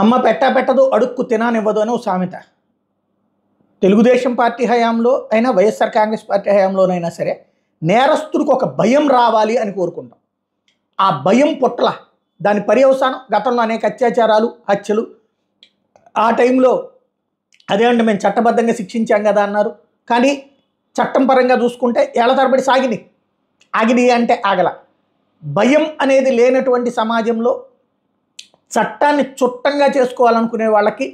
అమ్మ పెట్టా పెట్టదు అడుక్కు తిననివ్వదు అని ఓ సామెత. తెలుగుదేశం పార్టీ హయాంలో అయినా వైఎస్ఆర్ కాంగ్రెస్ పార్టీ హయాంలోనైనా సరే నేరస్తుడికి ఒక భయం రావాలి అని కోరుకుంటాం. ఆ భయం పుట్టల. దాని పర్యవసానం గతంలో అనేక అత్యాచారాలు, హత్యలు. ఆ టైంలో అదేంటే మేము చట్టబద్ధంగా శిక్షించాం కదా అన్నారు. కానీ చట్టం పరంగా చూసుకుంటే ఏళ్ల తరబడి సాగినాయి. ఆగినాయి అంటే ఆగల. భయం అనేది లేనటువంటి సమాజంలో చట్టాన్ని చుట్టంగా చేసుకోవాలనుకునే వాళ్ళకి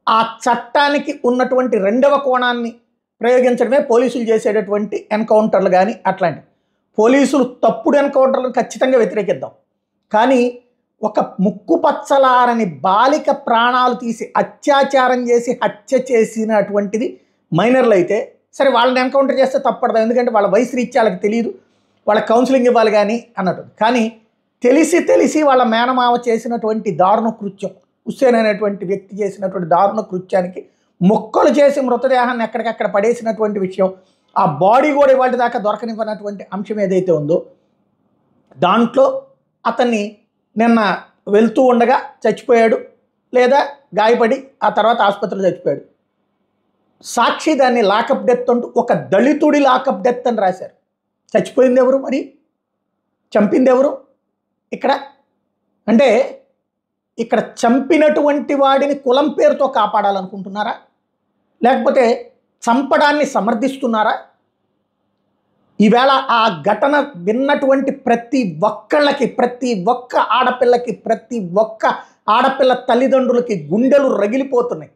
ఆ చట్టానికి ఉన్నటువంటి రెండవ కోణాన్ని ప్రయోగించడమే పోలీసులు చేసేటటువంటి ఎన్కౌంటర్లు. కానీ అట్లాంటివి పోలీసులు తప్పుడు ఎన్కౌంటర్లను ఖచ్చితంగా వ్యతిరేకిద్దాం. కానీ ఒక ముక్కు పచ్చలారని బాలిక ప్రాణాలు తీసి అత్యాచారం చేసి హత్య చేసినటువంటిది మైనర్లు అయితే సరే వాళ్ళని ఎన్కౌంటర్ చేస్తే తప్పడదు. ఎందుకంటే వాళ్ళ వయసు రీత్యా వాళ్ళకి తెలియదు, వాళ్ళకి కౌన్సిలింగ్ ఇవ్వాలి కానీ అన్నట్టు. కానీ తెలిసి వాళ్ళ మేనమామ చేసినటువంటి దారుణ కృత్యం, హుస్సేన్ అనేటువంటి వ్యక్తి చేసినటువంటి దారుణ కృత్యానికి మొక్కలు చేసి మృతదేహాన్ని ఎక్కడికక్కడ పడేసినటువంటి విషయం, ఆ బాడీ కూడా ఇవాళ దాకా దొరకనివ్వనటువంటి అంశం ఏదైతే ఉందో దాంట్లో అతన్ని నిన్న వెళ్తూ ఉండగా చచ్చిపోయాడు, లేదా గాయపడి ఆ తర్వాత ఆసుపత్రిలో చచ్చిపోయాడు. సాక్షి దాన్ని లాకప్ డెత్ అంటూ ఒక దళితుడి లాకప్ డెత్ అని రాశారు. చచ్చిపోయింది ఎవరు మరి? చంపింది ఎవరు? ఇక్కడ అంటే ఇక్కడ చంపినటువంటి వాడిని కులం పేరుతో కాపాడాలనుకుంటున్నారా, లేకపోతే చంపడాన్ని సమర్థిస్తున్నారా? ఈవేళ ఆ ఘటన విన్నటువంటి ప్రతి ఒక్కళ్ళకి, ప్రతి ఒక్క ఆడపిల్లకి, ప్రతి ఒక్క ఆడపిల్ల తల్లిదండ్రులకి గుండెలు రగిలిపోతున్నాయి.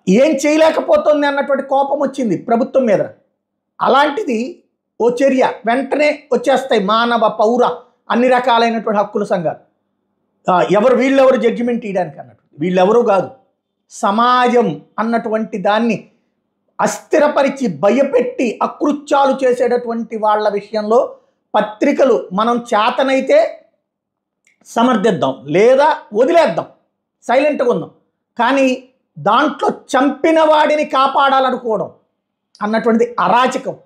ఏం చేయలేకపోతుంది అన్నటువంటి కోపం వచ్చింది ప్రభుత్వం మీద. అలాంటిది ఓ చర్య వెంటనే వచ్చేస్తాయి మానవ పౌర అన్ని రకాలైనటువంటి హక్కుల సంఘాలు. వీళ్ళెవరు జడ్జిమెంట్ ఇవ్వడానికి అన్నట్టు. వీళ్ళెవరూ కాదు, సమాజం అన్నటువంటి దాన్ని అస్థిరపరిచి భయపెట్టి అకృత్యాలు చేసేటటువంటి వాళ్ళ విషయంలో పత్రికలు మనం చేతనైతే సమర్థిద్దాం, లేదా వదిలేద్దాం, సైలెంట్గా ఉందాం. కానీ దాంట్లో చంపిన వాడిని కాపాడాలనుకోవడం అన్నటువంటిది అరాచకం.